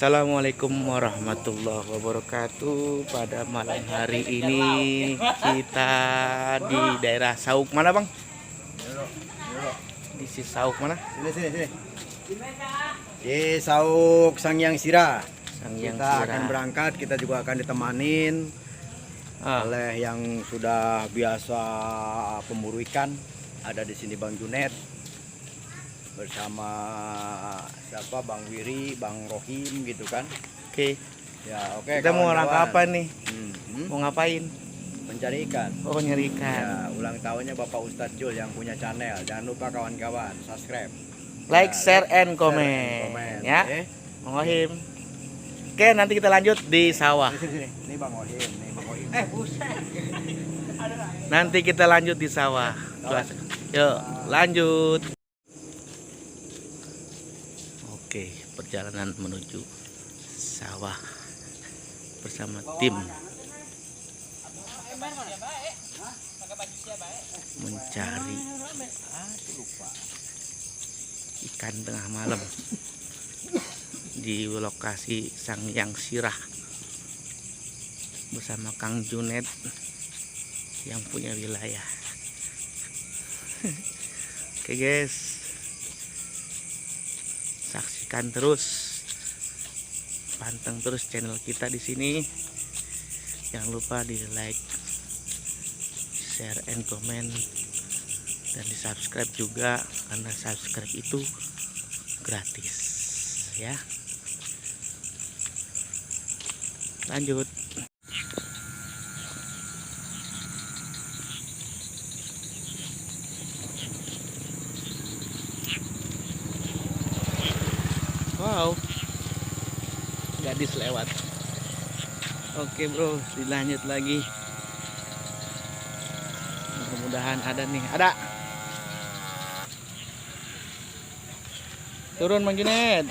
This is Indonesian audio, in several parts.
Assalamualaikum warahmatullahi wabarakatuh. Pada malam hari ini kita di daerah Sauk mana bang? Di si Sauk mana? Sini. Di Sauk Sangyang Sira. Kita akan berangkat, kita juga akan ditemanin oleh yang sudah biasa pemburu ikan. Ada di sini Bang Junet bersama siapa, Bang Wiri, Bang Rohim gitu kan. Oke. Ya, oke. Kita mau langkah apa nih? Mau ngapain? Mencari ikan. Oh, nyari ikan. Ya, ulang tahunnya Bapak Ustadz Jul yang punya channel. Jangan lupa kawan-kawan subscribe, Like, ya, share, and comment. Ya. Okay. Bang Rohim. Oke, nanti kita lanjut di sawah. Sini. Ini Bang Rohim, Nanti kita lanjut di sawah. Yuk, lanjut. Oke, perjalanan menuju sawah bersama tim mencari ikan tengah malam di lokasi Sangyang Sirah bersama Kang Junet yang punya wilayah. Oke guys, saksikan terus, panteng terus channel kita di sini. Jangan lupa di like, share, and comment, dan di subscribe juga, karena subscribe itu gratis ya. Lanjut. Wow, gadis lewat. Oke bro, dilanjut lagi. Mudah-mudahan ada nih, ada. Turun Bang Junet.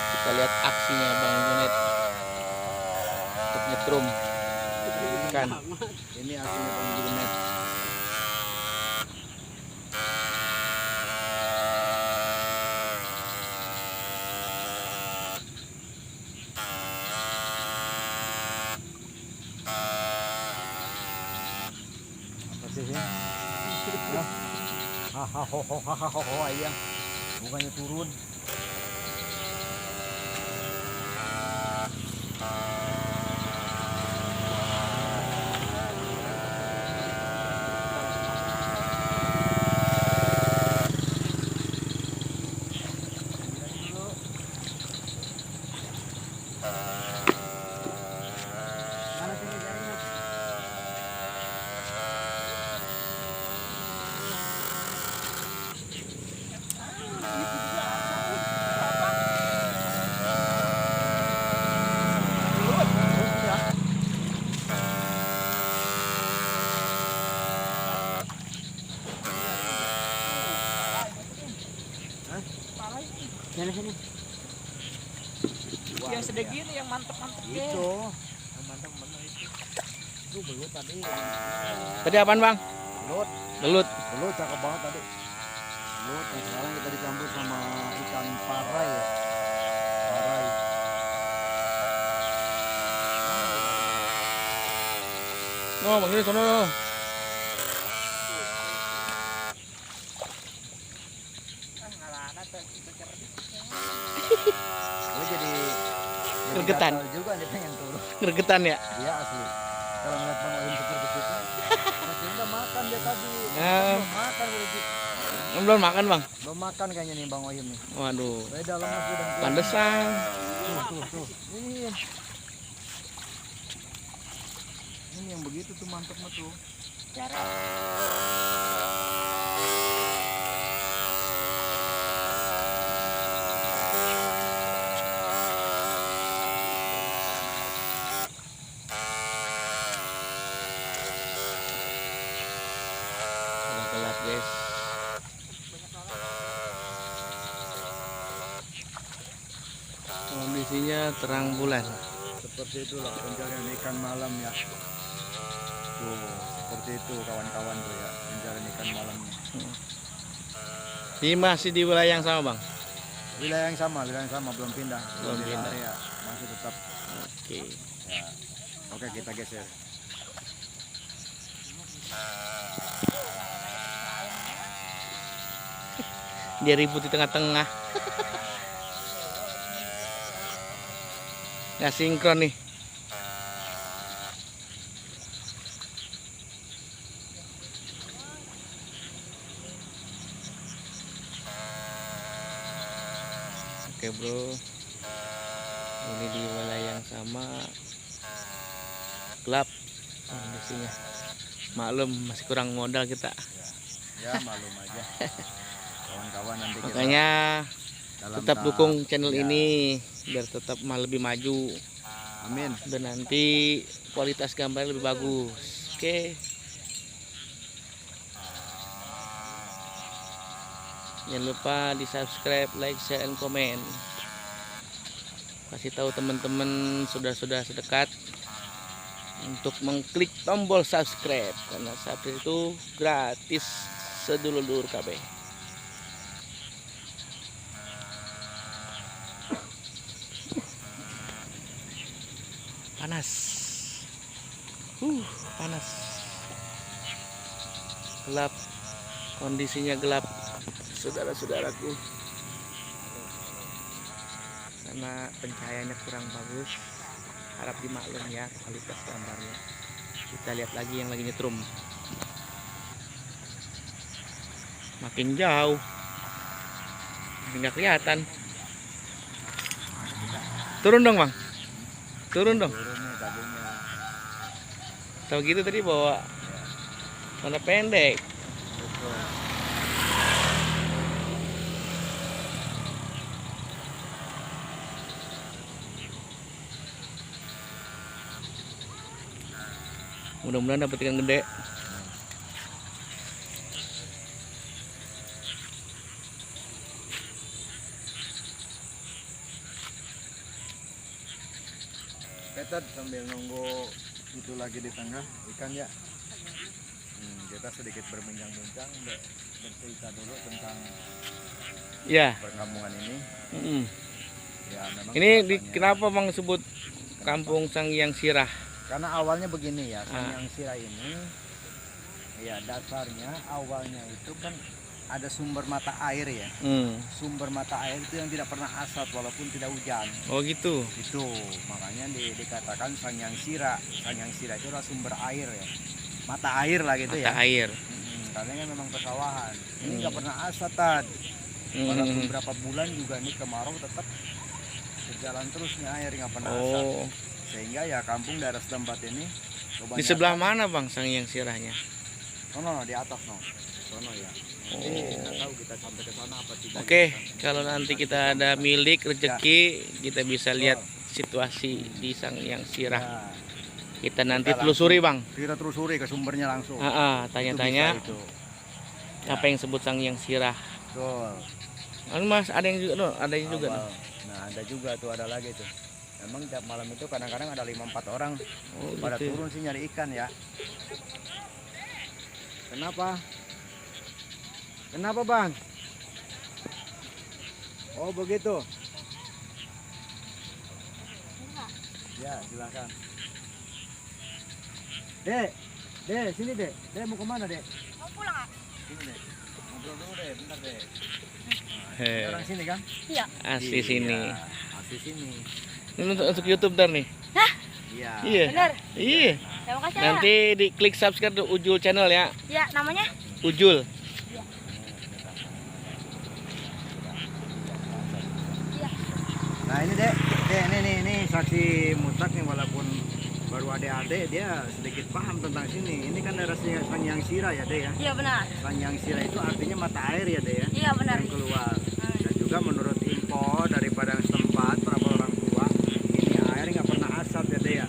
Kita lihat aksinya Bang Junet untuk nyetrum ikan. Ini aksinya Bang Junet. Apa sih ya? Hahaha, ayah. Bukannya turun. Sini. Yang sedegi ini yang mantep-mantep Itu. Yang mantap-mantap itu. Itu belut tadi. Tadi apaan Bang? Belut. Belut cakep banget tadi. Belut. Nah, sekarang kita dicampur sama ikan parai ya. Parai. Oh, Bang Junet sono. Gue jadi Gregetan. gatal juga nih pengen turun. Gregetan ya? Iya asli. Kalau ngeliat Bang Oim seperti itu, masih udah makan dia tadi. Ya. Belum makan berarti. Belum makan Bang? Belum makan kayaknya nih Bang Oim nih. Waduh, Beda lemas udah. pantesan. Tuh. Ini yang begitu tuh mantapnya tuh. Gelap guys. Kondisinya terang bulan. Seperti itulah pencarian ikan malam ya. Tuh, seperti seperti itu kawan-kawan tuh ya, mencari ikan malamnya. Ini masih di wilayah yang sama bang? Wilayah yang sama, belum pindah. Belum pindah. Ya, masih tetap. Oke. Ya. Oke, kita geser. Dia ribut di tengah-tengah. Nggak sinkron nih. Oke bro, ini di wilayah yang sama, gelap kondisinya. Maklum masih kurang modal kita. Ya malum aja. Kawan-kawan nanti kita Makanya dalam tetap tahap- dukung channel ya. ini biar tetap lebih maju Amin. dan nanti kualitas gambar lebih bagus. Oke. Jangan lupa di subscribe, like, share, and komen. Kasih tahu teman-teman saudara-saudara sedekat untuk mengklik tombol subscribe karena subscribe itu gratis sedulur-dulur KB. Panas. Panas. Gelap. Kondisinya gelap. Saudara-saudaraku, karena pencahayaannya kurang bagus, harap dimaklum ya kualitas gambarnya. Kita lihat lagi yang lagi nyetrum, makin jauh, makin nggak kelihatan. Turun dong bang, turun dong. Turun nih tabungnya. Tahu gitu tadi bawa mana pendek. Betul. Mudah-mudahan dapat ikan gede. Kita sambil nunggu itu lagi di tengah ikan ya. Kita sedikit berbincang-bincang, bercerita dulu tentang Ya. perkampungan ini. Mm-mm. Ya, memang Ini suasananya- kenapa bang sebut Kampung Sangyang Sirah? Karena awalnya begini ya, Ah. Sangyang Sirah ini, ya dasarnya awalnya itu kan ada sumber mata air ya. Sumber mata air itu yang tidak pernah asat walaupun tidak hujan. Oh gitu. Itu makanya dikatakan Sangyang Sirah. Sangyang Sirah itu adalah sumber air ya, mata air lah gitu Mata ya. air. Karena ini memang persawahan. Ini nggak pernah asatan. Walaupun berapa bulan juga ini kemarau tetap berjalan terus nih air nggak pernah asat. Oh, Sehingga ya kampung daerah setempat ini di sebelah mana bang Sangyang Sirahnya? Sono di atas no. Sono ya. Nanti Oh. nggak tahu kita sampai ke sana apa tidak. Oke, kalau nanti kita ada milik rezeki, kita bisa lihat situasi di Sangyang Sirah. Ya, Kita nanti Kita telusuri bang. kita telusuri ke sumbernya langsung. Tanya-tanya Itu bisa itu. apa yang sebut Sangyang Sirah. Betul. Anu mas, ada yang juga, no? Ada yang juga. Awal. No? Nah, ada juga tuh, ada lagi tuh. Memang tiap malam itu kadang-kadang ada 5-4 orang Oh, pada gitu. turun sih nyari ikan ya. Kenapa? Kenapa bang? Oh begitu. Ya silakan. Dek, sini dek. Dek mau kemana dek? Mau pulang? Sini dek. Ngobrol dulu deh, bentar dek. He, Ini orang sini kan? Iya. asli sini. Iya, asli sini. Ini untuk YouTube dar nih. Iya. Iya. Bener. Iya. Terima kasih. Nanti diklik subscribe tuh, Ujul channel ya. Ya, namanya? Ujul. Iya. Nah ini dek, ini saksi mutlak nih walaupun baru adik-adik dia sedikit paham tentang sini. Ini kan daerah Sangyang Sirah ya dek ya. Iya benar. Sangyang Sirah itu artinya mata air ya dek ya. Iya benar. Yang keluar. Dan juga menurut info daripada yang setempat para orang tua, ini air nggak pernah asat ya dek ya.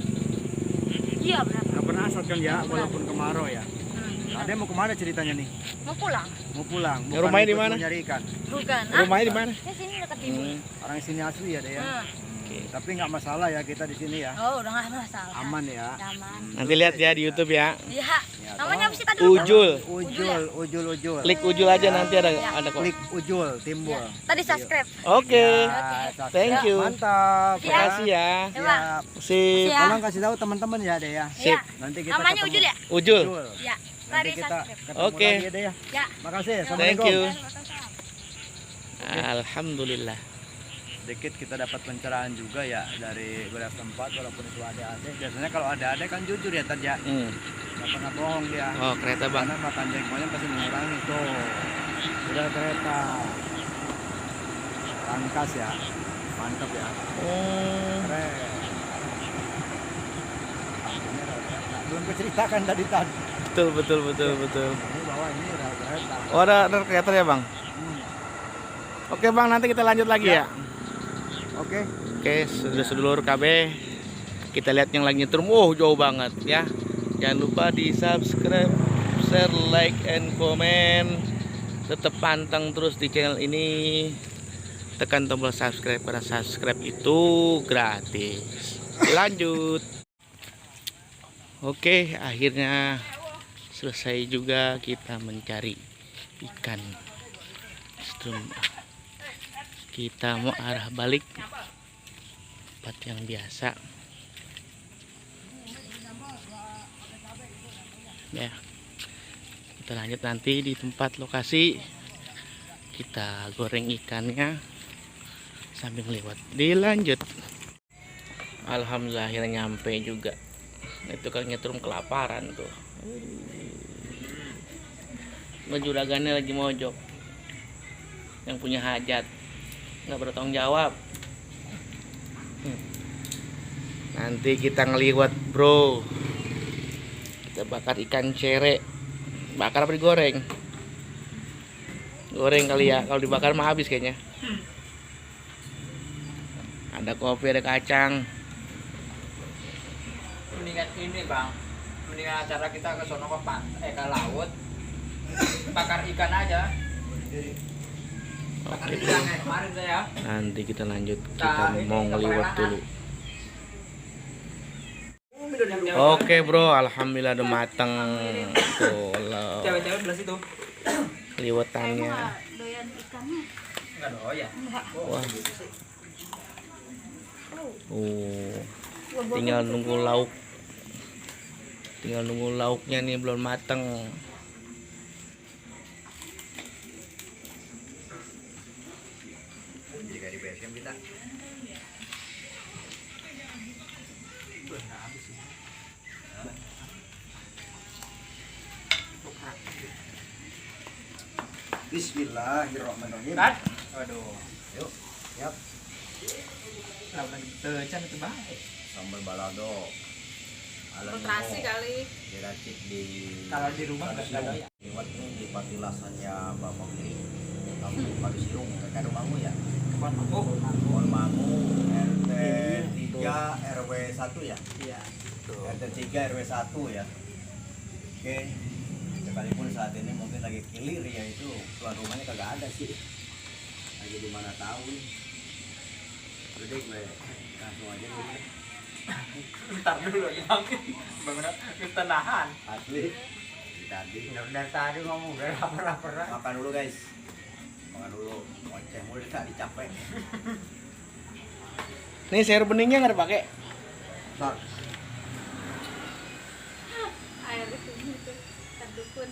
Iya benar. Nggak pernah asat kan ya, walaupun kemarau ya. Benar. Adek mau kemana ceritanya nih? Mau pulang? Mau pulang. Ya, rumahnya di ikut mana? mau nyari ikan. Bukan. Rumahnya di mana? Di sini dekat ibu. Orang sini asli ya dek ya. Tapi nggak masalah ya kita di sini ya. Oh, udah nggak masalah. Aman ya. Aman. Nanti lihat ya di YouTube ya. Iya. Namanya apa sih tadi? Ujul. Ujul. Klik Ujul aja nanti ada kok. Klik Ujul timbul. Tadi subscribe. Oke. Ya, Thank you. Mantap. Makasih ya. Coba. Sip. Ya. Tolong kasih tahu teman-teman ya deh ya. Sip. Nanti kita Namanya ketemu. Ujul ya? Ujul. Ya. Nanti Tadi kita subscribe. ketemu Oke. lagi deh ya. Ya. Makasih. Thank Assalamualaikum. you. Alhamdulillah. Sedikit kita dapat pencerahan juga ya dari beberapa tempat walaupun itu adik-adik. Biasanya kalau adik-adik kan jujur ya Tad ya. Nggak pernah bohong dia. Oh, kereta bang. Karena makan jengkolnya pasti mengurangi tuh. Udah kereta. Tangkas ya. Mantap ya. Keren. Ini rel kereta. Belum kuceritakan tadi Tad. Betul. Ini bawa ini rel kereta. Oh, ada kereta ya bang. Oke bang, nanti kita lanjut lagi ya. Oke. Oke, sedulur KB, kita lihat yang lagi nyetrum. Oh, jauh banget ya. Jangan lupa di subscribe, share, like, and comment. Tetap pantang terus di channel ini. Tekan tombol subscribe karena subscribe itu gratis. Lanjut. Oke, akhirnya selesai juga kita mencari ikan strum. Kita mau arah balik tempat yang biasa ya. Kita lanjut nanti di tempat lokasi, kita goreng ikannya sambil lewat. Dilanjut. Alhamdulillah akhirnya nyampe juga. Itu kan nyetrum kelaparan tuh. Juragannya lagi mojok, yang punya hajat nggak bertanggung jawab. Nanti kita ngeliwat bro, kita bakar ikan cere. Bakar apa digoreng? Goreng kali ya, kalau dibakar mah habis kayaknya. Ada kopi, ada kacang. Mendingan ini bang, mendingan acara kita ke sono ke pantai, ke laut, bakar ikan aja. Bakar ikan kayak kemarin saya. Nanti kita lanjut, kita mau ngeliwat dulu. Oke bro, alhamdulillah udah mateng tuh loh. Cewek-cewek belah situ. Liwetannya. Doyan ikannya. Enggak doyan. Wah. Tinggal nunggu lauk. Tinggal nunggu lauknya nih belum mateng. Jika di basecamp kita. Bismillahirrahmanirrahim. Kan? Waduh. Yuk, siap. Kenapa tecan itu bang? Sambal balado. Kontrasi kali. Diracik di. Kalau di rumah nggak doyan. Lewat ini di patilasannya Bapak Kiri. Kamu Padu Silung, dekat rumahmu ya. Kebon mango. Kebon Mangu, RT 3 RW 1 ya. Iya. RT 3 RW 1 ya. Oke. Sekalipun saat ini mungkin lagi kilir ya, itu tuan rumahnya kagak ada sih. Lagi di mana tahu nih. Udah deh gue langsung aja gue. Bentar dulu bang. Bangunan kita nahan. Asli. Tadi. Dari tadi ngomong udah lapar. Makan dulu guys. Makan dulu. Ngoceh mulu tadi capek. Nih sayur beningnya nggak dipakai. Ntar. Air itu terdukun.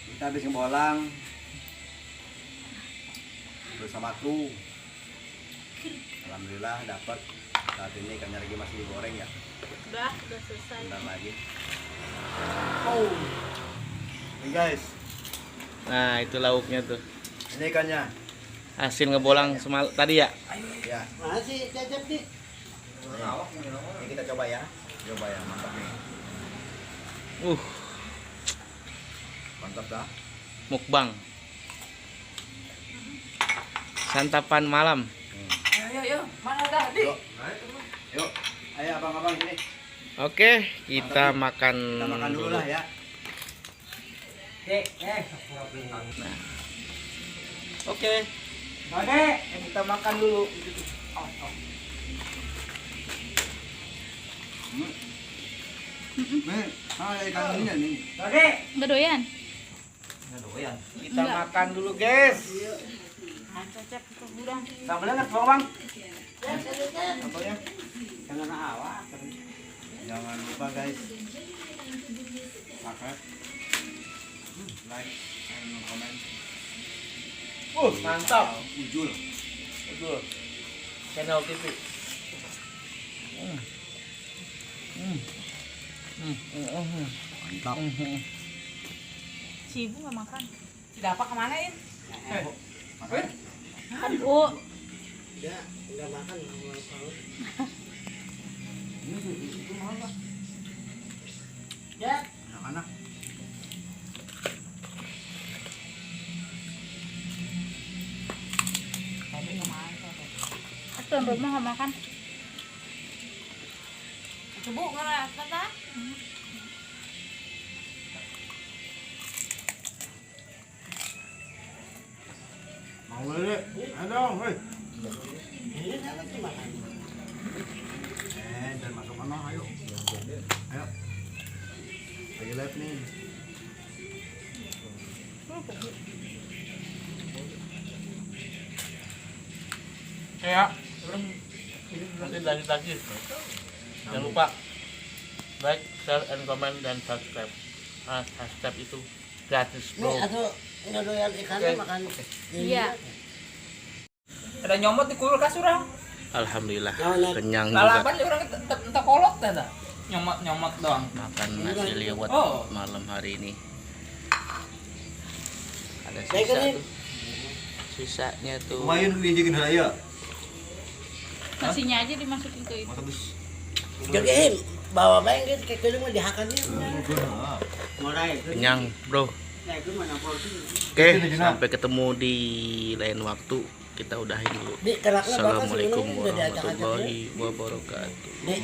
Kita habis ngebolang bersama kru. Alhamdulillah dapat. Saat ini ikannya lagi masih digoreng ya. Udah selesai. Bentar lagi. Oh. Ini guys, Nah itu lauknya tuh. ini ikannya. Hasil ngebolang tadi ya. Ya. Masih cecep nih. Ini kita coba ya. Coba ya, mantap nih. Mantap dah. Mukbang. Santapan malam. Ayo, mana tadi? Yuk. Yuk. Ayo abang-abang sini. Oke, kita makan. Kita makan dulu lah ya. Oke. Oke, kita makan dulu. Oh. Ikan ini nih. Oke. Nggak doyan. Kita makan dulu, guys. Cecep ke gudang. Sambelnya nggak bang? Sambelnya. Jangan awak. Jangan lupa guys, subscribe, like, and comment. Mantap. Ujul. Betul. Channel TV. Mantap. Si ibu nggak makan. Si Dapa kemana ini? Kan bu. Ya. Anak-anak. Tuan rumah nggak makan. Bu, nggak apa-apa. Mau beli? Ayo, hei. Dan masuk mana? Ayo. Ayo. Lagi live nih. Ya, nanti lanjut lagi. Jangan lupa like, share, and comment dan subscribe. Subscribe itu gratis, bro. Atau nggak doyan ikannya makan. Iya. Ada nyomot di kulkas orang. Alhamdulillah Jangan kenyang juga. Lalapan orang entah kolot ada. Nyomot doang. Makan nasi liwet Oh. malam hari ini. Ada Saya sisa kan tuh. Sisanya tuh. Lumayan diinjekin raya. Nasinya aja dimasukin ke itu. Jadi bawa bayang gitu kayak kedua mau dihakannya. Kenyang, bro. Oke, sampai ketemu di lain waktu. Kita udahin dulu. Di kenaknya bakal Assalamualaikum sebenarnya udah diacak-acak ya. warahmatullahi wabarakatuh. Di